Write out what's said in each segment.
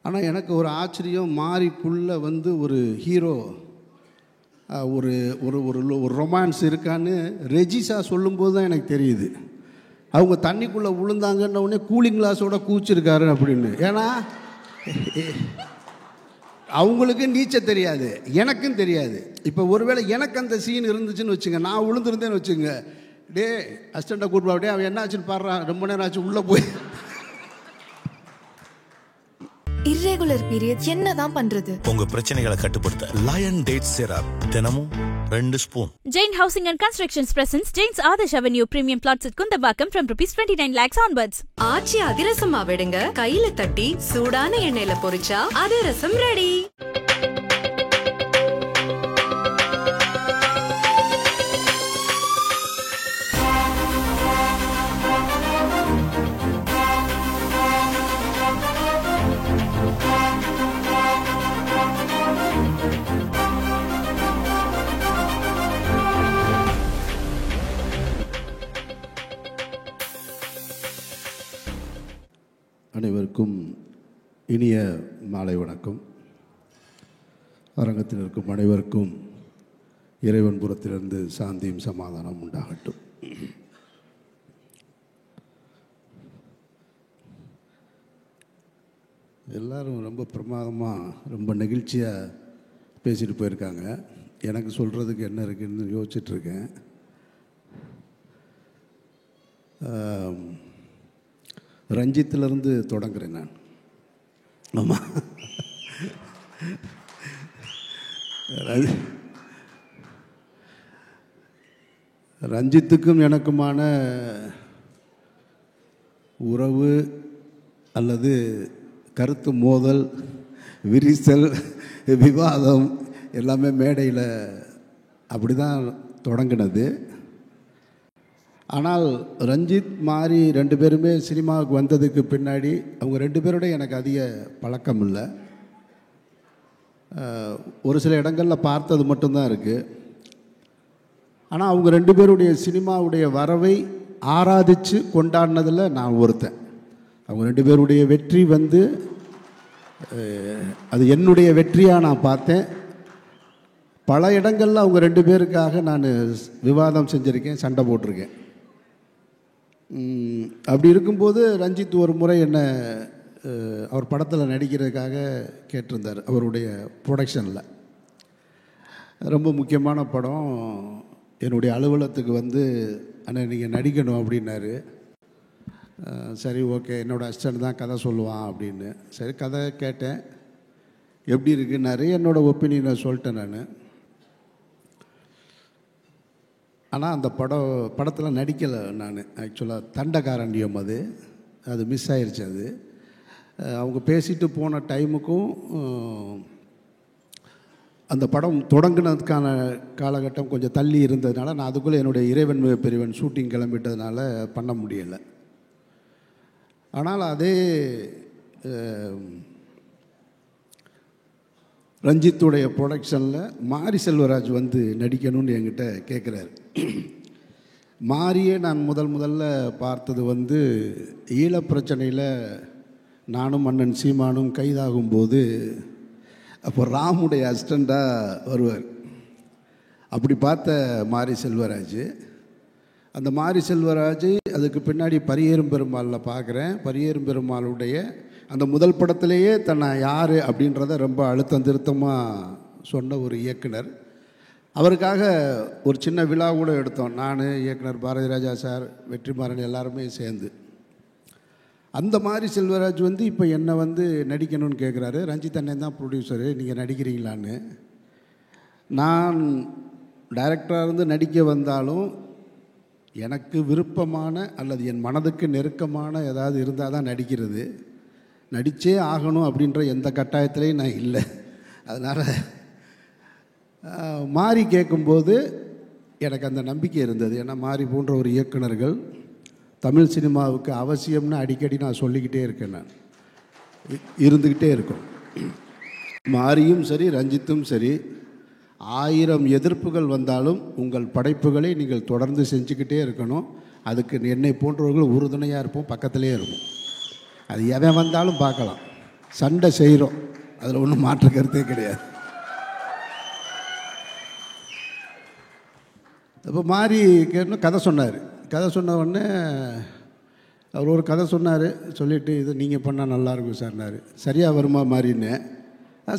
ஆனால் எனக்கு ஒரு ஆச்சரியம், மாரிக்குள்ளே வந்து ஒரு ஹீரோ ஒரு ஒரு ஒரு ஒரு ரொமான்ஸ் இருக்கான்னு ரெஜிஸா சொல்லும்போது தான் எனக்கு தெரியுது. அவங்க தண்ணிக்குள்ளே விழுந்தாங்கன்ன உடனே கூலிங் கிளாஸோட கூச்சிருக்காரு அப்படின்னு. ஏன்னா அவங்களுக்கு நீச்சல் தெரியாது, எனக்கும் தெரியாது. இப்போ ஒருவேளை எனக்கு அந்த சீன் இருந்துச்சுன்னு வச்சுங்க, நான் விழுந்துருந்தேன்னு வச்சுங்க, டே அசிஸ்டண்ட்டை கூப்பிட்டு அப்படியே அவன் என்ன ஆச்சுன்னு பாடுறான், ரொம்ப நேரம் ஆச்சு உள்ளே போய். irregular periods என்னதான் பண்றது? உங்க பிரச்சனைகளை கட்டுப்படுத்த லயன் டேட் சிரப் தினமும் 2 spoon. Jain Housing and Constructions presents Jain's Adarsh Avenue Premium Plots at Kundambakam from ₹29 lakhs onwards. ஆச்சி அதிரசமா விடுங்க, கையில தட்டி சூடான எண்ணெயில பொரிச்சா அதிரசம் ரெடி. அனைவருக்கும் இனிய மாலை வணக்கம். அரங்கத்தில் இருக்கும் அனைவருக்கும் இறைவன் புறத்திலிருந்து சாந்தியும் சமாதானம் உண்டாகட்டும். எல்லாரும் ரொம்ப பிரமாதமாக ரொம்ப நெகிழ்ச்சியாக பேசிட்டு போயிருக்காங்க. எனக்கு சொல்கிறதுக்கு என்ன இருக்குன்னு யோசிச்சுட்ருக்கேன். ரஞ்சித்திலிருந்து தொடங்குறேன் நான். ஆமாம், ரஞ்சித்துக்கும் எனக்குமான உறவு அல்லது கருத்து மோதல், விரிசல், விவாதம் எல்லாமே மேடையில் அப்படி தான் தொடங்கினது. ஆனால் ரஞ்சித் மாரி 2 பேருமே சினிமாவுக்கு வந்ததுக்கு பின்னாடி அவங்க 2 பேரோட எனக்கு அதிக பழக்கம் இல்லை. ஒரு சில இடங்களில் பார்த்தது மட்டும்தான் இருக்குது. ஆனால் அவங்க 2 பேருடைய சினிமாவுடைய வரவை ஆராதித்து கொண்டாடினதில் நான் ஒருத்தன். அவங்க 2 பேருடைய வெற்றி வந்து அது என்னுடைய வெற்றியாக நான் பார்த்தேன். பல இடங்களில் அவங்க 2 பேருக்காக நான் விவாதம் செஞ்சுருக்கேன், சண்டை போட்டிருக்கேன். அப்படி இருக்கும்போது ரஞ்சித் ஒரு முறை என்னை அவர் படத்தில் நடிக்கிறதுக்காக கேட்டிருந்தார். அவருடைய ப்ரொடக்ஷனில் ரொம்ப முக்கியமான படம். என்னுடைய அலுவலகத்துக்கு வந்து அண்ணன் நீங்கள் நடிக்கணும் அப்படின்னாரு. சரி ஓகே, என்னோடய அசிஸ்டன்ட் தான் கதை சொல்லுவான் அப்படின்னு. சரி கதை கேட்டேன், எப்படி இருக்குன்னாரு. என்னோடய ஒப்பீனியனை சொல்லிட்டேன் நான். ஆனால் அந்த படத்தில் நடிக்கலை நான். ஆக்சுவலாக தண்டகாரண்யம் அது மிஸ் ஆயிடுச்சு. அது அவங்க பேசிட்டு போன டைமுக்கும் அந்த படம் தொடங்கினதுக்கான காலகட்டம் கொஞ்சம் தள்ளி இருந்ததுனால நான் அதுக்குள்ளே என்னுடைய இறைவன் பெரியவன் ஷூட்டிங் கிளம்பிட்டதுனால பண்ண முடியலை. ஆனால் அதே ரஞ்சித்துடைய ப்ரொடக்ஷனில் மாரி செல்வராஜ் வந்து நடிக்கணும்னு என்கிட்ட கேட்குறாரு. மாரியே நான் முதல்ல பார்த்தது வந்து ஈழப்பிரச்சனையில் நானும் அண்ணன் சீமானும் கைதாகும்போது அப்போ ராமுடைய அசிஸ்டண்ட்டாக வருவார். அப்படி பார்த்த மாரி செல்வராஜ். அந்த மாரி செல்வராஜ் அதுக்கு பின்னாடி பரியேறும் பெருமாளில் பார்க்குறேன். பரியேறும் பெருமாளுடைய அந்த முதல் படத்திலேயே தன்னை யார் அப்படின்றத ரொம்ப அழுத்தம் திருத்தமாக சொன்ன ஒரு இயக்குனர். அவருக்காக ஒரு சின்ன விழா கூட எடுத்தோம். நான், இயக்குனர் பாரதி ராஜா சார், வெற்றிமாறன் எல்லாருமே சேர்ந்து. அந்த மாதிரி செல்வராஜ் வந்து இப்போ என்னை வந்து நடிக்கணும்னு கேட்குறாரு. ரஞ்சித் அண்ணன் தான் ப்ரொடியூசரு, நீங்கள் நடிக்கிறீங்களான்னு. நான் டைரக்டராக இருந்து நடிக்க வந்தாலும் எனக்கு விருப்பமான அல்லது என் மனதுக்கு நெருக்கமான ஏதாவது இருந்தால் தான் நடிக்கிறது. நடித்தே ஆகணும் அப்படின்ற எந்த கட்டாயத்திலையும் நான் இல்லை. அதனால் மாரி கேட்கும்போது எனக்கு அந்த நம்பிக்கை இருந்தது. ஏன்னா மாரி போன்ற ஒரு இயக்குனர்கள் தமிழ் சினிமாவுக்கு அவசியம்னு அடிக்கடி நான் சொல்லிக்கிட்டே இருக்கேன். நான் இருந்துக்கிட்டே இருக்கும். மாரியும் சரி ரஞ்சித்தும் சரி, 1000 எதிர்ப்புகள் வந்தாலும் உங்கள் படைப்புகளை நீங்கள் தொடர்ந்து செஞ்சுக்கிட்டே இருக்கணும். அதுக்கு என்னை போன்றவர்கள் உறுதுணையாக இருப்போம், பக்கத்திலே இருப்போம். அது எவன் வந்தாலும் பார்க்கலாம். சண்டை செய்கிறோம், அதில் ஒன்றும் மாற்று கருத்தே கிடையாது. அப்போ மாறி கேட்டோம், கதை சொன்னார். கதை சொன்ன உடனே அவர் ஒரு கதை சொன்னார். சொல்லிவிட்டு இது நீங்கள் பண்ணால் நல்லாயிருக்கும் சார்னார். சரியாக வருமா மாறின்னு?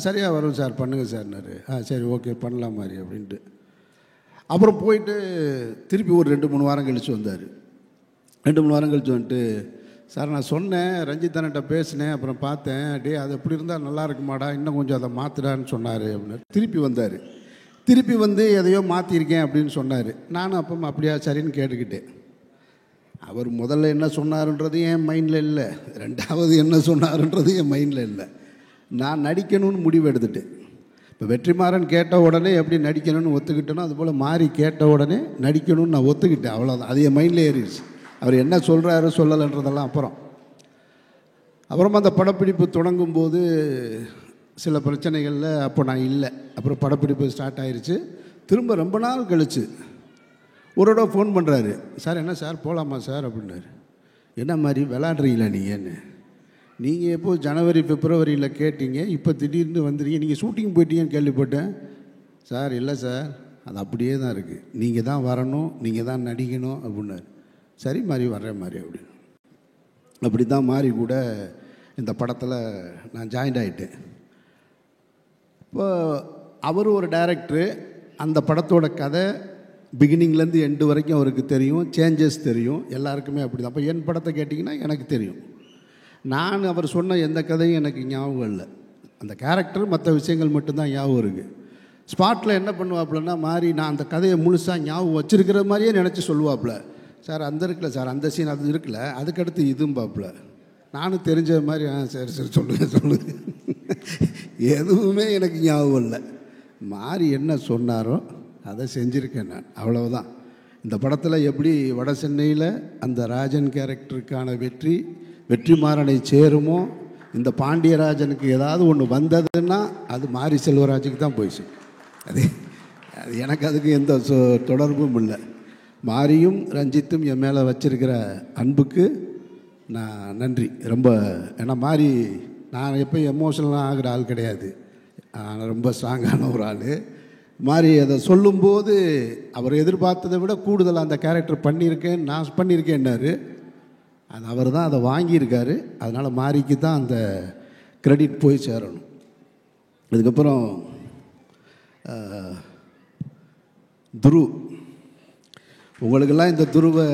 சரியாக வரும் சார், பண்ணுங்கள் சார்னார். சரி ஓகே பண்ணலாம் மாதிரி அப்படின்ட்டு. அப்புறம் போயிட்டு திருப்பி ஒரு 2-3 வாரம் கழித்து வந்தார். 2-3 வாரம் கழித்து வந்துட்டு, சார் நான் சொன்னேன், ரஞ்சித் அண்ணன்ட்ட பேசினேன், அப்புறம் பார்த்தேன், டே அது எப்படி இருந்தால் நல்லா இருக்குமாடா, இன்னும் கொஞ்சம் அதை மாற்றுடான்னு சொன்னார் அப்படின்னு. திருப்பி வந்தார். திருப்பி வந்து எதையோ மாற்றிருக்கேன் அப்படின்னு சொன்னார். நானும் அப்போ அப்படியா சரின்னு கேட்டுக்கிட்டேன். அவர் முதல்ல என்ன சொன்னாருன்றது என் மைண்டில் இல்லை, ரெண்டாவது என்ன சொன்னாருன்றது என் மைண்டில் இல்லை. நான் நடிக்கணும்னு முடிவு எடுத்துட்டேன். இப்போ வெற்றிமாறன் கேட்ட உடனே எப்படி நடிக்கணும்னு ஒத்துக்கிட்டேனோ அதுபோல் மாறி கேட்ட உடனே நடிக்கணும்னு நான் ஒத்துக்கிட்டேன். அவ்வளோதான், அது என் மைண்டில் ஏறிடுச்சு. அவர் என்ன சொல்கிறாரு சொல்லலைன்றதெல்லாம் அப்புறமா அந்த படப்பிடிப்பு தொடங்கும்போது சில பிரச்சனைகளில் அப்போ நான் இல்லை. அப்புறம் படப்பிடிப்பு ஸ்டார்ட் ஆயிடுச்சு. திரும்ப ரொம்ப நாள் கழிச்சு ஒரு தடவை ஃபோன் பண்ணுறாரு. சார் என்ன சார் போகலாமா சார் அப்படின்னாரு. என்ன மாதிரி விளாட்றீங்களா நீங்கன்னு? நீங்கள் எப்போ ஜனவரி பிப்ரவரியில் கேட்டீங்க, இப்போ திடீர்னு வந்துடுறீங்க, நீங்கள் ஷூட்டிங் போயிட்டீங்கன்னு கேள்விப்பட்டேன். சார் இல்லை சார், அது அப்படியே தான் இருக்குது, நீங்கள் தான் வரணும், நீங்கள் தான் நடிக்கணும் அப்படின்னாரு. சரி மாதிரி வர்றேன் மாதிரி அப்படின்னு. அப்படி தான் மாறி கூட இந்த படத்தில் நான் ஜாயின்ட் ஆகிட்டேன். இப்போ அவர் ஒரு டைரக்டரு. அந்த படத்தோட கதை பிகினிங்லேருந்து எண்டு வரைக்கும் அவருக்கு தெரியும், சேஞ்சஸ் தெரியும், எல்லாருக்குமே அப்படி தான். அப்போ என் படத்தை கேட்டிங்கன்னா எனக்கு தெரியும். நான் அவர் சொன்ன எந்த கதையும் எனக்கு ஞாபகம் இல்லை. அந்த கேரக்டர் மற்ற விஷயங்கள் மட்டும்தான் ஞாபகம் இருக்குது. ஸ்பாட்டில் என்ன பண்ணுவாப்புலன்னா மாறி நான் அந்த கதையை முழுசாக ஞாபகம் வச்சுருக்கிற மாதிரியே நினச்சி சொல்லுவாப்புல. சார் அந்த இருக்குல்ல சார், அந்த சீன் அது இருக்குல்ல, அதுக்கடுத்து இதுவும் பாப்புல. நானும் தெரிஞ்ச மாதிரி சரி சரி சொல்லுங்கள் எதுவுமே எனக்கு ஞாபகம் இல்லை. மாறி என்ன சொன்னாரோ அதை செஞ்சுருக்கேன் நான், அவ்வளவுதான். இந்த படத்தில் எப்படி வட சென்னையில் அந்த ராஜன் கேரக்டருக்கான வெற்றிமாறனை சேருமோ, இந்த பாண்டியராஜனுக்கு ஏதாவது ஒன்று வந்ததுன்னா அது மாரி செல்வராஜுக்கு தான் போயிடுச்சு. அது எனக்கு அதுக்கு எந்த தொடர்பும் இல்லை. மாரியும் ரஞ்சித்தும் என் மேலே வச்சிருக்கிற அன்புக்கு நான் நன்றி ரொம்ப. ஏன்னா மாரி நான் எப்போயும் எமோஷனலாக ஆகிற ஆள் கிடையாது, நான் ரொம்ப ஸ்ட்ராங்கான ஒரு ஆள். மாரி அதை சொல்லும்போது அவர் எதிர்பார்த்ததை விட கூடுதலாக அந்த கேரக்டர் நான் பண்ணியிருக்கேன்னாரு. அது அவர் தான் அதை வாங்கியிருக்காரு. அதனால் மாரிக்கு தான் அந்த கிரெடிட் போய் சேரணும். அதுக்கப்புறம் துரு, உங்களுக்கெல்லாம் இந்த துருவை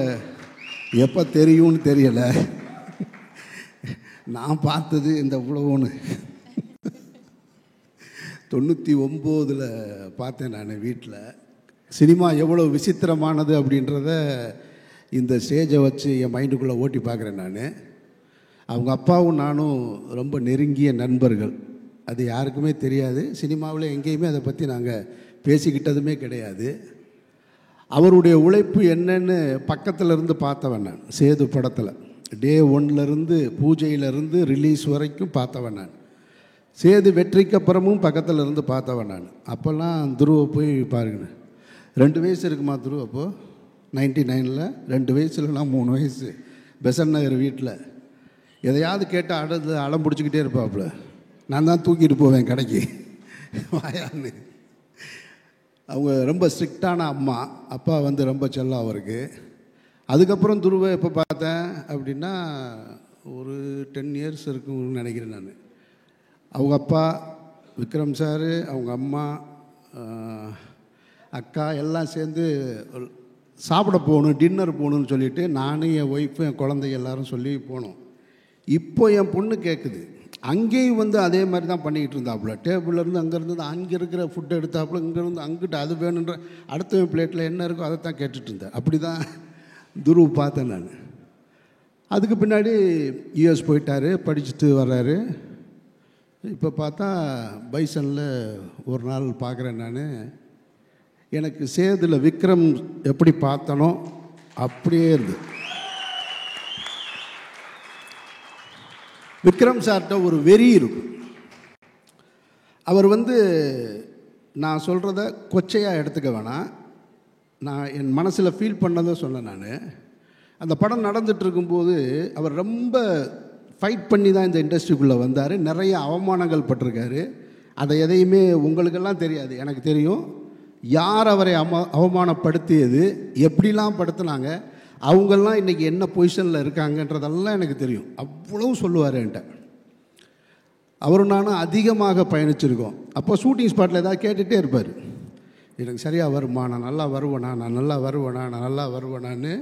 எப்போ தெரியும்னு தெரியலை. நான் பார்த்தது இந்த உலகம்னு 99 பார்த்தேன் நான் வீட்டில். சினிமா எவ்வளோ விசித்திரமானது அப்படின்றத இந்த ஸ்டேஜை வச்சு என் மைண்டுக்குள்ளே ஓட்டி பார்க்குறேன் நான். அவங்க அப்பாவும் நானும் ரொம்ப நெருங்கிய நண்பர்கள். அது யாருக்குமே தெரியாது. சினிமாவில் எங்கேயுமே அதை பற்றி நாங்கள் பேசிக்கிட்டதுமே கிடையாது. அவருடைய உழைப்பு என்னன்னு பக்கத்தில் இருந்து பார்த்தவன் நான். சேது படத்தில் டே 1 பூஜையிலேருந்து ரிலீஸ் வரைக்கும் பார்த்தவன் நான். சேது வெற்றிக்கு அப்புறமும் பக்கத்தில் இருந்து பார்த்தவன் நான். அப்போல்லாம் துருவை போய் பாருங்க, 2 வயசு இருக்குமா துரு அப்போது 99ல் 2 வயசு இல்லைனா 3 வயசு. பெசன் நகர் வீட்டில் எதையாவது கேட்டால் அடம் பிடிச்சிக்கிட்டே இருப்பாப்புல. நான் தான் தூக்கிட்டு போவேன் கடைக்கு வாயான்னு. அவங்க ரொம்ப ஸ்ட்ரிக்டான அம்மா, அப்பா ரொம்ப செல்லம் அவருக்கு. அதுக்கப்புறம் துருவை எப்போ பார்த்தேன் அப்படின்னா ஒரு 10 இயர்ஸ் இருக்குன்னு நினைக்கிறேன் நான். அவங்க அப்பா விக்ரம் சார், அவங்க அம்மா, அக்கா எல்லாம் சேர்ந்து சாப்பிட போகணும், டின்னர் போகணுன்னு சொல்லிவிட்டு நானும் என் ஒய்ஃபும் என் குழந்தைங்க எல்லோரும் சொல்லி போனோம். இப்போ என் பொண்ணு கேட்குது. அங்கேயும் அதே மாதிரி தான் பண்ணிக்கிட்டு இருந்தாப்புல. டேபிள்லேருந்து அங்கேருந்து அங்கே இருக்கிற ஃபுட்டை எடுத்தாப்புல, இங்கேருந்து அங்கிட்ட அது வேணுன்ற அடுத்த பிளேட்டில் என்ன இருக்கோ அதை தான் கேட்டுட்டு இருந்தேன். அப்படி தான் துரு பார்த்தேன் நான். அதுக்கு பின்னாடி யூஎஸ் போயிட்டார், படிச்சுட்டு வர்றாரு. இப்போ பார்த்தா பைசனில் ஒரு நாள் பார்க்குறேன் நான். எனக்கு சேதுல விக்ரம் எப்படி பார்த்தனோ அப்படியே இருந்து. விக்ரம் சார்கிட்ட ஒரு வெறி இருக்கும். அவர் நான் சொல்கிறத கொச்சையாக எடுத்துக்க வேணாம், நான் என் மனசில் ஃபீல் பண்ணதை சொன்னேன் நான். அந்த படம் நடந்துட்டு இருக்கும்போது அவர் ரொம்ப ஃபைட் பண்ணி தான் இந்த இண்டஸ்ட்ரிக்குள்ளே வந்தார். நிறைய அவமானங்கள் பட்டிருக்காரு. அதை எதையுமே உங்களுக்கெல்லாம் தெரியாது, எனக்கு தெரியும். யார் அவரை அவமானப்படுத்தியது, எப்படிலாம் படுத்தினாங்க, அவங்கெல்லாம் இன்றைக்கி என்ன பொசிஷனில் இருக்காங்கன்றதெல்லாம் எனக்கு தெரியும். அவ்வளவு சொல்லுவார் என்கிட்ட. அவரும் நானும் அதிகமாக பயணிச்சிருக்கோம். அப்போ ஷூட்டிங் ஸ்பாட்டில் ஏதாவது கேட்டுகிட்டே இருப்பார், எனக்கு சரியாக வருமா, நான் நல்லா வருவேனா, நான் நல்லா வருவேனா, நான் நல்லா வருவேனான்னு.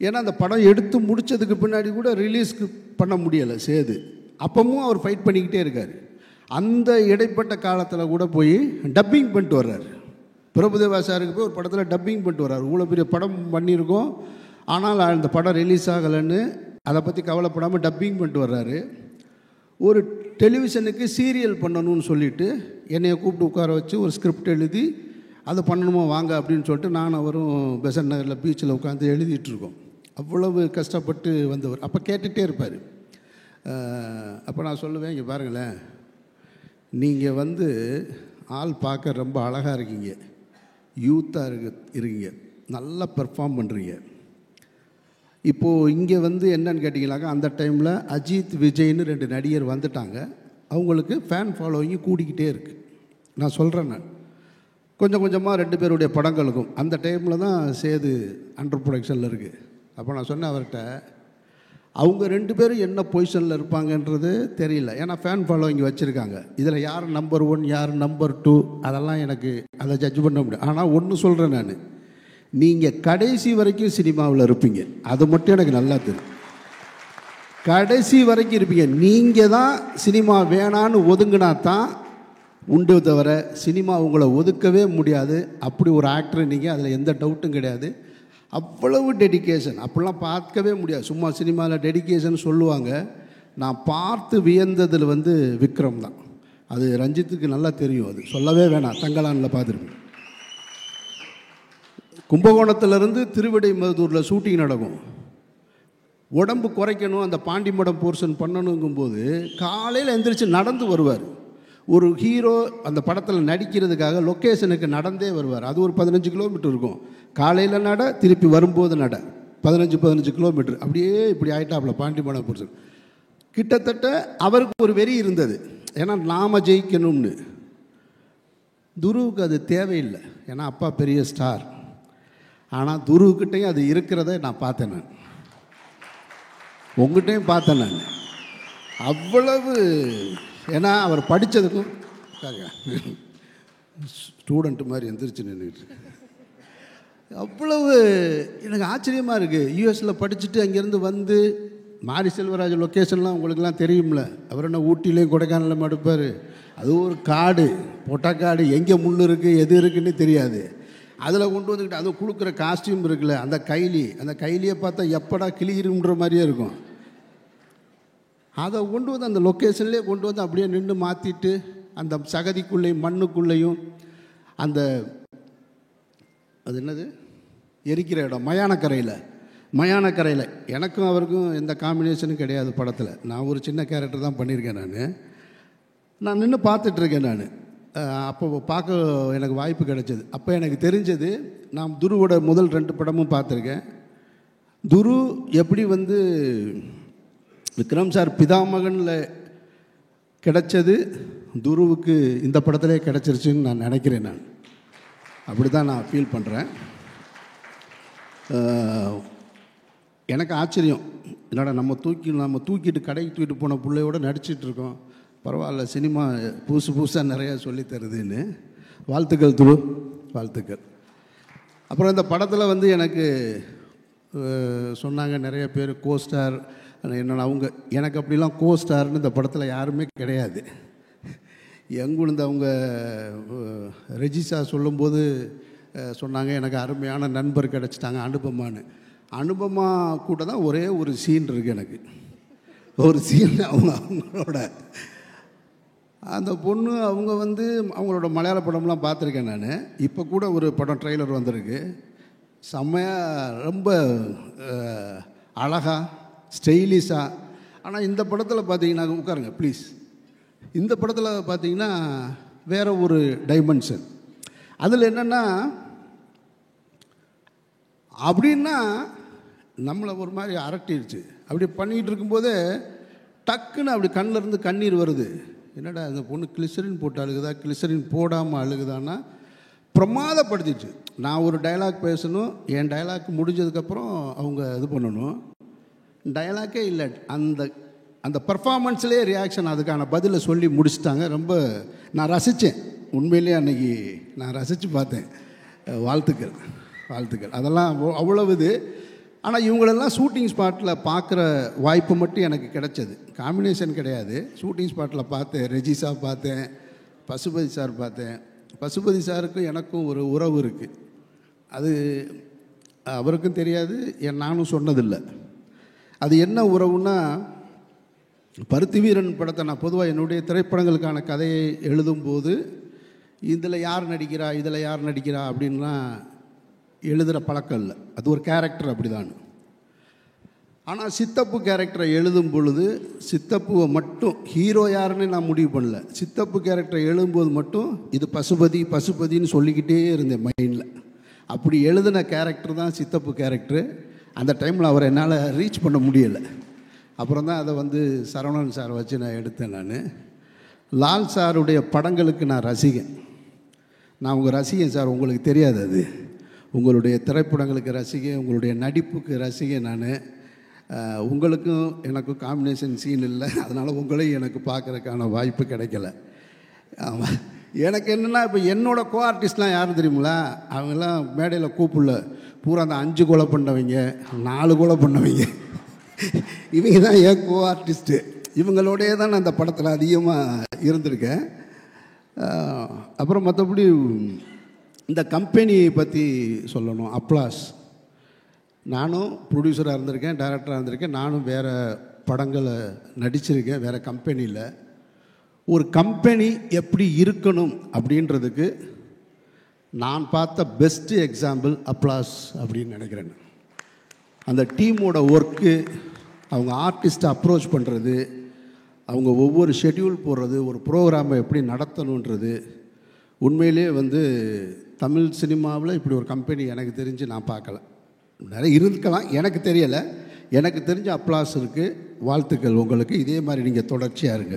ஏன்னா அந்த படம் எடுத்து முடித்ததுக்கு பின்னாடி கூட ரிலீஸ்க்கு பண்ண முடியலை சேது. அப்பவும் அவர் ஃபைட் பண்ணிக்கிட்டே இருக்கார். அந்த இடைப்பட்ட காலத்தில் கூட போய் டப்பிங் பண்ணிட்டு வர்றாரு. பிரபுதேவா சாருக்கு போய் ஒரு படத்தில் டப்பிங் பண்ணிட்டு வர்றாரு. இவ்வளோ பெரிய படம் பண்ணியிருக்கோம், ஆனால் அந்த படம் ரிலீஸ் ஆகலைன்னு அதை பற்றி கவலைப்படாமல் டப்பிங் பண்ணிட்டு வர்றாரு. ஒரு டெலிவிஷனுக்கு சீரியல் பண்ணணும்னு சொல்லிவிட்டு என்னையை கூப்பிட்டு உட்கார வச்சு ஒரு ஸ்கிரிப்ட் எழுதி அதை பண்ணணுமா வாங்க அப்படின்னு சொல்லிட்டு நான் அவரும் பெசன்ட் நகரில் பீச்சில் உட்காந்து எழுதிட்டுருக்கோம். அவ்வளவு கஷ்டப்பட்டு வந்தவர். அப்போ கேட்டுகிட்டே இருப்பார். அப்போ நான் சொல்லுவேன், இங்கே பாருங்களேன், நீங்கள் வந்து ஆள் பார்க்க ரொம்ப அழகாக இருக்கீங்க, யூத்தாக இருக்கீங்க, நல்லா பெர்ஃபார்ம் பண்ணுறீங்க. இப்போது இங்கே வந்து என்னன்னு கேட்டிங்கனாக்கா, அந்த டைமில் அஜித் விஜய்னு 2 நடிகர் வந்துட்டாங்க. அவங்களுக்கு ஃபேன் ஃபாலோவிங்கு கூடிக்கிட்டே இருக்குது. நான் சொல்கிறேன், நான் கொஞ்சம் கொஞ்சமாக 2 பேருடைய படங்களுக்கும் அந்த டைமில் தான் சேது அண்டர் ப்ரொடக்ஷனில் இருக்குது. அப்போ நான் சொன்னேன் அவர்கிட்ட, அவங்க 2 பேரும் என்ன பொசிஷனில் இருப்பாங்கன்றது தெரியல. ஏன்னா ஃபேன் ஃபாலோவிங் வச்சுருக்காங்க. இதில் யார் நம்பர் 1 யார் நம்பர் 2 அதெல்லாம் எனக்கு அதை ஜட்ஜ் பண்ண முடியும். ஆனால் ஒன்று சொல்கிறேன், நான் நீங்கள் கடைசி வரைக்கும் சினிமாவில் இருப்பீங்க, அது மட்டும் எனக்கு நல்லா தெரியும். கடைசி வரைக்கும் இருப்பீங்க. நீங்கள் தான் சினிமா வேணான்னு ஒதுங்கினா தான் உண்டு, தவிர சினிமா உங்களை ஒதுக்கவே முடியாது. அப்படி ஒரு ஆக்டர் நீங்கள், அதில் எந்த டவுட்டும் கிடையாது. அவ்வளவு டெடிக்கேஷன் அப்படிலாம் பார்க்கவே முடியாது. சும்மா சினிமாவில் டெடிக்கேஷன் சொல்லுவாங்க. நான் பார்த்து வியந்ததில் வந்து விக்ரம் தான். அது ரஞ்சித்துக்கு நல்லா தெரியும், அது சொல்லவே வேணாம். தங்கலானில் பார்த்துருப்பேன். கும்பகோணத்திலேருந்து திருவிடைமருதூரில் ஷூட்டிங் நடக்கும். உடம்பு குறைக்கணும், அந்த பாண்டிமடம் போர்ஷன் பண்ணணுங்கும்போது காலையில் எந்திரிச்சு நடந்து வருவார். ஒரு ஹீரோ அந்த படத்தில் நடிக்கிறதுக்காக லொக்கேஷனுக்கு நடந்தே வருவார். அது ஒரு 15 கிலோமீட்டர் இருக்கும். காலையில் நட, திருப்பி வரும்போது நட, 15 கிலோமீட்டர். அப்படியே இப்படி ஆயிட்டாப்புல பாண்டிமடம் போர்ஷன். கிட்டத்தட்ட அவருக்கு ஒரு வெறி இருந்தது, ஏன்னா நாம் ஜெயிக்கணும்னு. துருவுக்கு அது தேவையில்லை, ஏன்னா அப்பா பெரிய ஸ்டார். ஆனால் துருவுக்கிட்டையும் அது இருக்கிறத நான் பார்த்தேன். நான் உங்கள்கிட்டையும் பார்த்தேன். நான் அவ்வளவு, ஏன்னா அவர் படித்ததுக்கும் ஸ்டூடெண்ட்டு மாதிரி எந்திரிச்சு நின்றுட்டு அவ்வளவு எனக்கு ஆச்சரியமாக இருக்குது. யூஎஸில் படிச்சுட்டு அங்கேருந்து வந்து மாரி செல்வராஜ் லொக்கேஷன்லாம் உங்களுக்கெல்லாம் தெரியும்ல. அவர் என்ன ஊட்டிலையும் கொடைக்கானலும் எடுப்பார். அது ஒரு காடு, பொட்டக்காடு, எங்கே முள் இருக்குது எது இருக்குன்னு தெரியாது. அதில் கொண்டு வந்துக்கிட்டு அது கொடுக்குற காஸ்டியூம் இருக்குல்ல, அந்த கைலியை பார்த்தா எப்படா கிளியிருன்ற மாதிரியே இருக்கும். அதை கொண்டு வந்து அந்த லொக்கேஷன்லேயே கொண்டு வந்து அப்படியே நின்று மாற்றிட்டு அந்த சகதிக்குள்ளேயும் மண்ணுக்குள்ளேயும் அந்த அது என்னது எரிக்கிற இடம் மயானக்கரையில் எனக்கும் அவருக்கும் எந்த காம்பினேஷனும் கிடையாது படத்தில். நான் ஒரு சின்ன கேரக்டர் தான் பண்ணியிருக்கேன். நான் நின்று பார்த்துட்ருக்கேன். நான் அப்போ பார்க்க எனக்கு வாய்ப்பு கிடைச்சது. அப்போ எனக்கு தெரிஞ்சது, நான் துருவோட முதல் 2 படமும் பார்த்துருக்கேன். துரு எப்படி வந்து விக்ரம் சார் பிதாமகனில் கிடைச்சது துருவுக்கு இந்த படத்திலே கிடைச்சிருச்சுன்னு நான் நினைக்கிறேன். நான் அப்படி தான் நான் ஃபீல் பண்ணுறேன். எனக்கு ஆச்சரியம், என்னடா நம்ம தூக்கிட்டு கடைக்கு தூக்கிட்டு போன பிள்ளையோட நடிச்சிட்ருக்கோம், பரவாயில்ல, சினிமா புதுசாக நிறையா சொல்லி தருதுன்னு. வாழ்த்துக்கள் துரு, வாழ்த்துக்கள். அப்புறம் இந்த படத்தில் வந்து எனக்கு சொன்னாங்க நிறைய பேர் கோஸ்டார் என்னென்ன. அவங்க எனக்கு அப்படிலாம் கோஸ்டார்னு இந்த படத்தில் யாருமே கிடையாது. எங்குழுந்து அவங்க ரெஜிசா சொல்லும்போது சொன்னாங்க, எனக்கு அருமையான நண்பர் கிடச்சிட்டாங்க அனுபமா கூட தான் ஒரே ஒரு சீன் இருக்குது. எனக்கு ஒரு சீன் அவங்களோட அந்த பொண்ணு அவங்க வந்து அவங்களோட மலையாள படம்லாம் பார்த்துருக்கேன் நான். இப்போ கூட ஒரு படம் ட்ரெய்லர் வந்திருக்கு, செம்மையாக ரொம்ப அழகாக ஸ்டைலிஷாக. ஆனால் இந்த படத்தில் பார்த்தீங்கன்னா, உட்காருங்க ப்ளீஸ், இந்த படத்தில் பார்த்தீங்கன்னா வேறு ஒரு டைமென்ஷன். அதில் என்னென்னா அப்படின்னா நம்மளை ஒரு மாதிரி அரட்டிடுச்சு. அப்படி பண்ணிகிட்டு இருக்கும்போதே டக்குன்னு அப்படி கண்ணில் இருந்து கண்ணீர் வருது. என்னடா அந்த பொண்ணு கிளிசரின் போட்டு அழுகுதா, கிளிசரின் போடாமல் அழுகுதான்னா பிரமாதப்படுத்திச்சு. நான் ஒரு டைலாக் பேசணும், என் டைலாக் முடிஞ்சதுக்கப்புறம் அவங்க இது பண்ணணும். டைலாக்கே இல்லை, அந்த அந்த பர்ஃபார்மன்ஸ்லேயே ரியாக்ஷன், அதுக்கான பதிலை சொல்லி முடிச்சுட்டாங்க. ரொம்ப நான் ரசித்தேன் உண்மையிலேயே, அன்றைக்கி நான் ரசித்து பார்த்தேன். வாழ்த்துக்கள் வாழ்த்துக்கள். அதெல்லாம் அவ்வளவு இது. ஆனால் இவங்களெல்லாம் ஷூட்டிங் ஸ்பாட்டில் பார்க்குற வாய்ப்பு மட்டும் எனக்கு கிடைச்சது. காம்பினேஷன் கிடையாது. ஷூட்டிங் ஸ்பாட்டில் பார்த்தேன். ரெஜி சார் பார்த்தேன், பசுபதி சார் பார்த்தேன். பசுபதி சாருக்கும் எனக்கும் ஒரு உறவு இருக்குது. அது அவருக்கும் தெரியாது, நானும் சொன்னதில்லை. அது என்ன உறவுன்னா, பருத்தி வீரன் படத்தை நான் பொதுவாக என்னுடைய திரைப்படங்களுக்கான கதையை எழுதும்போது இதில் யார் நடிக்கிறா, இதில் யார் நடிக்கிறா அப்படின்லாம் எழுதுகிற பழக்கம் இல்லை. அது ஒரு கேரக்டர் அப்படி தான். ஆனால் சித்தப்பு கேரக்டரை எழுதும் பொழுது சித்தப்புவை மட்டும் ஹீரோ யாருன்னு நான் முடிவு பண்ணல. சித்தப்பு கேரக்டரை எழுதும்போது மட்டும் இது பசுபதி பசுபதின்னு சொல்லிக்கிட்டே இருந்தேன் மைண்டில். அப்படி எழுதின கேரக்டர் தான் சித்தப்பு கேரக்டரு. அந்த டைமில் அவரை என்னால் ரீச் பண்ண முடியலை. அப்புறம் தான் அதை வந்து சரவணன் சார் வச்சு நான் எடுத்தேன். நான் லால் சாருடைய படங்களுக்கு நான் ரசிகன். நான் உங்கள் ரசிகன் சார், உங்களுக்கு தெரியாது. அது உங்களுடைய திரைப்படங்களுக்கு ரசிகன், உங்களுடைய நடிப்புக்கு ரசிகன். நான் உங்களுக்கும் எனக்கும் காம்பினேஷன் சீன் இல்லை, அதனால் உங்களையும் எனக்கு பார்க்குறதுக்கான வாய்ப்பு கிடைக்கல. ஆமாம். எனக்கு என்னென்னா, இப்போ என்னோடய கோ ஆர்டிஸ்ட்லாம் யாரும் தெரியுங்களா? அவங்கெல்லாம் மேடையில் கூப்பிடல, பூரா அந்த 5 கொலை பண்ணவங்க, 4 கொலை பண்ணவங்க, இவங்க தான் என் கோ ஆர்டிஸ்ட்டு. இவங்களோடையே தான் நான் அந்த படத்தில் அதிகமாக இருந்திருக்கேன். அப்புறம் மற்றபடி இந்த கம்பெனியை பற்றி சொல்லணும். அப்ளாஸ், நானும் ப்ரொடியூசராக இருந்திருக்கேன், டைரக்டராக இருந்திருக்கேன். நானும் வேறு படங்களை நடிச்சிருக்கேன் வேறு கம்பெனியில். ஒரு கம்பெனி எப்படி இருக்கணும் அப்படின்றதுக்கு நான் பார்த்த பெஸ்ட்டு எக்ஸாம்பிள் அப்ளாஸ் அப்படின்னு நினைக்கிறேன். அந்த டீமோட ஒர்க்கு, அவங்க ஆர்டிஸ்ட்டை அப்ரோச் பண்ணுறது, அவங்க ஒவ்வொரு ஷெட்யூல் போடுறது, ஒரு ப்ரோக்ராமை எப்படி நடத்தணுன்றது, உண்மையிலே வந்து தமிழ் சினிமாவில் இப்படி ஒரு கம்பெனி எனக்கு தெரிஞ்சு நான் பார்க்கல. நிறைய இருக்கலாம், எனக்கு தெரியலை. எனக்கு தெரிஞ்ச அப்ளாஸ் இருக்குது. வாழ்த்துக்கள் உங்களுக்கு. இதே மாதிரி நீங்கள் தொடர்ச்சியாக இருங்க.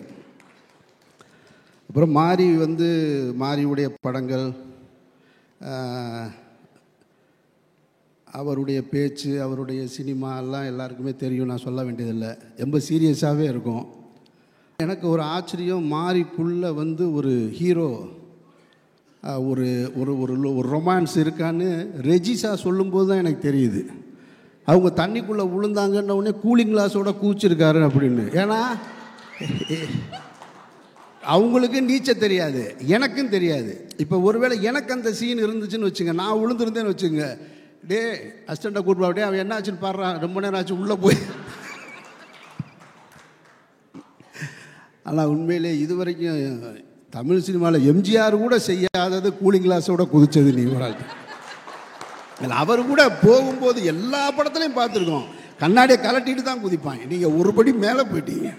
அப்புறம் மாரியுடைய படங்கள், அவருடைய பேச்சு, அவருடைய சினிமா எல்லாம் எல்லாருக்குமே தெரியும், நான் சொல்ல வேண்டியதில்லை. ரொம்ப சீரியஸாகவே இருக்கும். எனக்கு ஒரு ஆச்சரியம், மாரிக்குள்ளே வந்து ஒரு ஹீரோ, ஒரு ஒரு ஒரு ரொமான்ஸ் இருக்கான்னு ரெஜிசா சொல்லும்போது தான் எனக்கு தெரியுது. அவங்க தண்ணிக்குள்ளே விழுந்தாங்கன்ன உடனே கூலிங் கிளாஸோட கூச்சிருக்காரு அப்படின்னு. ஏன்னா அவங்களுக்கு நீச்சல் தெரியாது, எனக்கும் தெரியாது. இப்போ ஒருவேளை எனக்கு அந்த சீன் இருந்துச்சுன்னு வச்சுங்க, நான் விழுந்துருந்தேன்னு வச்சுங்க, டே அசிஸ்டண்ட்டை கூப்பிட்டு அப்படியே அவன் என்ன ஆச்சுன்னு பாடுறான், ரொம்ப நேரம் ஆச்சு உள்ளே போய். ஆனால் உண்மையிலே இது வரைக்கும் தமிழ் சினிமாவில் எம்ஜிஆர் கூட செய்யாதது கூலிங் கிளாஸோட குதிச்சது நீ ஒரு ஆள். அவர் கூட போகும்போது எல்லா படத்துலையும் பார்த்துருக்கோம், கண்ணாடியை கலட்டிட்டு தான் குதிப்பாங்க. நீங்கள் ஒரு படி மேலே போயிட்டீங்க.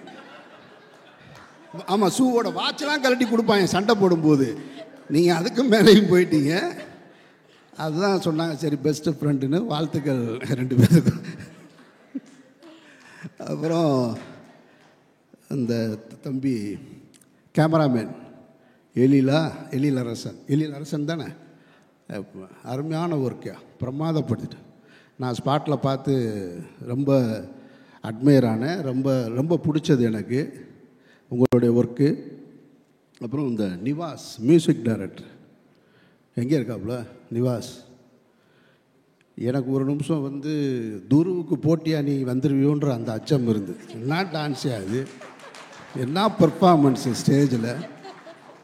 ஆமாம், ஷூவோட வாட்செலாம் கலட்டி கொடுப்பாங்க சண்டை போடும்போது, நீங்கள் அதுக்கு மேலேயும் போயிட்டீங்க. அதுதான் சொன்னாங்க, சரி பெஸ்ட்டு ஃப்ரெண்டுன்னு. வாழ்த்துக்கள் 2 பேருக்கும். அப்புறம் அந்த தம்பி கேமராமேன் எழிலரசன் தானே, அருமையான ஒர்க்கா பிரமாதப்படுத்திட்டு. நான் ஸ்பாட்டில் பார்த்து ரொம்ப அட்மையர் ஆனேன். ரொம்ப ரொம்ப பிடிச்சது எனக்கு உங்களுடைய ஒர்க்கு. அப்புறம் இந்த நிவாஸ் மியூசிக் டைரக்டர் எங்கே இருக்காப்புல நிவாஸ், எனக்கு ஒரு நிமிஷம் வந்து துருவுக்கு போட்டியாக நீ வந்துடுவியோன்ற அந்த அச்சம் இருந்து. என்ன டான்ஸே அது, என்ன பர்ஃபார்மன்ஸு ஸ்டேஜில்.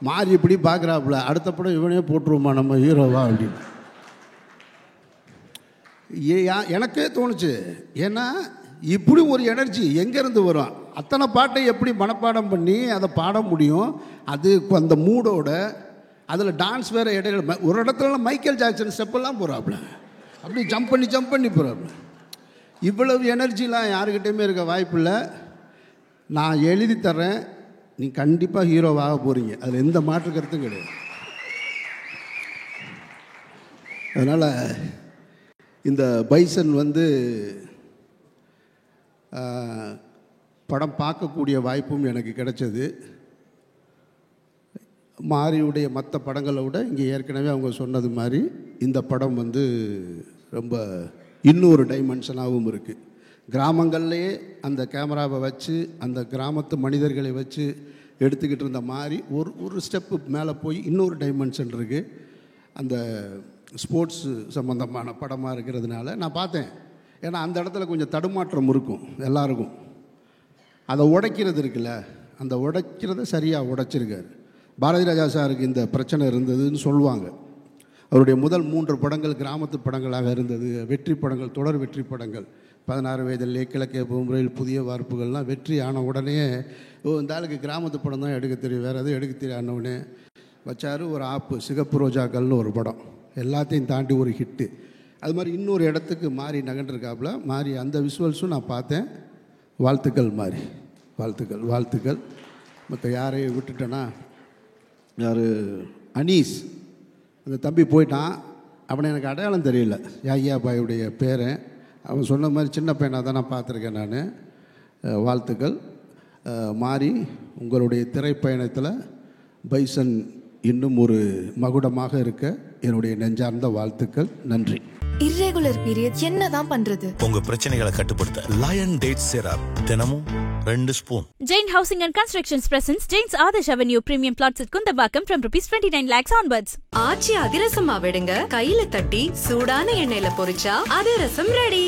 மாறி இப்படி பார்க்குறாப்புல, அடுத்த படம் இவனே போட்டுருவோமா நம்ம ஹீரோவா அப்படின்னு எனக்கே தோணுச்சு. ஏன்னா இப்படி ஒரு எனர்ஜி எங்கேருந்து வரும்? அத்தனை பாட்டை எப்படி மனப்பாடம் பண்ணி அதை பாட முடியும்? அது அந்த மூடோட, அதில் டான்ஸ் வேறு இடையில ஒரு இடத்துல மைக்கேல் ஜாக்சன் ஸ்டெப்பெல்லாம் போகிறாப்புல, அப்படி ஜம்ப் பண்ணி போகிறாப்புல. இவ்வளவு எனர்ஜிலாம் யாருக்கிட்டையுமே இருக்க வாய்ப்பு இல்லை. நான் எழுதி தர்றேன், நீ கண்டிப்பாக ஹீரோவாக போகிறீங்க, அதில் எந்த மாற்று கருத்தும் கிடையாது. அதனால் இந்த பைசன் வந்து படம் பார்க்கக்கூடிய வாய்ப்பும் எனக்கு கிடைச்சது. மாரியுடைய மற்ற படங்களை விட இங்கே ஏற்கனவே அவங்க சொன்னது மாதிரி இந்த படம் வந்து ரொம்ப இன்னொரு டைமென்ஷனாகவும் இருக்குது. கிராமங்கள்லேயே அந்த கேமராவை வச்சு அந்த கிராமத்து மனிதர்களை வச்சு எடுத்துக்கிட்டு இருந்த மாதிரி ஒரு ஸ்டெப்பு மேலே போய் இன்னொரு டைமென்ஷன் இருக்குது. அந்த ஸ்போர்ட்ஸு சம்மந்தமான படமாக இருக்கிறதுனால நான் பார்த்தேன். ஏன்னா அந்த இடத்துல கொஞ்சம் தடுமாற்றம் இருக்கும் எல்லாருக்கும். அதை உடைக்கிறது இருக்குல்ல, அந்த உடைக்கிறத சரியாக உடைச்சிருக்காரு. பாரதி ராஜா சாருக்கு இந்த பிரச்சனை இருந்ததுன்னு சொல்லுவாங்க. அவருடைய முதல் 3 படங்கள் கிராமத்து படங்களாக இருந்தது. வெற்றி படங்கள், தொடர் வெற்றி படங்கள். 16 வயதிலே கிழக்கே முறையில் புதிய வார்ப்புகள்லாம் வெற்றி ஆன உடனே இந்த ஆளுக்கு கிராமத்து படம் தான் எடுக்க தெரியும், வேறு எதுவும் எடுக்க தெரியாதவனே வச்சார். ஒரு ஆப்பு சிகப்பு ரோஜாக்கள்னு ஒரு படம், எல்லாத்தையும் தாண்டி ஒரு ஹிட்டு. அது மாதிரி இன்னொரு இடத்துக்கு மாறி நகண்டிருக்காப்புல. மாறி அந்த விஷுவல்ஸும் நான் பார்த்தேன். வாழ்த்துக்கள் மாறி, வாழ்த்துக்கள் வாழ்த்துக்கள். மற்ற யாரையும் விட்டுட்டேன்னா, யார் அனீஸ் அந்த தம்பி போயிட்டான். அவனை எனக்கு அடையாளம் தெரியல, யாய்யா பாயுடைய பேரன். அவன் சொன்ன மாதிரி சின்ன பையனாக தான் நான் பார்த்துருக்கேன் நான். வாழ்த்துக்கள் மாறி. உங்களுடைய திரைப்பயணத்தில் பைசன் இன்னும் ஒரு மகுடமாக இருக்க என்னுடைய நெஞ்சார்ந்த வாழ்த்துக்கள். நன்றி. இர்ரெகுலர் பீரியட்ஸ் என்னதான் பண்றது? உங்க பிரச்சனைகளை கட்டுப்படுத்த லயன் டேட் சிரப் தினமும் 2 spoon. Jain Housing and Constructions presents Jain's Adarsh Avenue Premium Plots at Kundambakam from ₹29 lakhs onwards. ஆச்சி அதிரசமா விடுங்க, கையில தட்டி சூடான எண்ணெயில பொரிச்சா அதிரசம் ரெடி.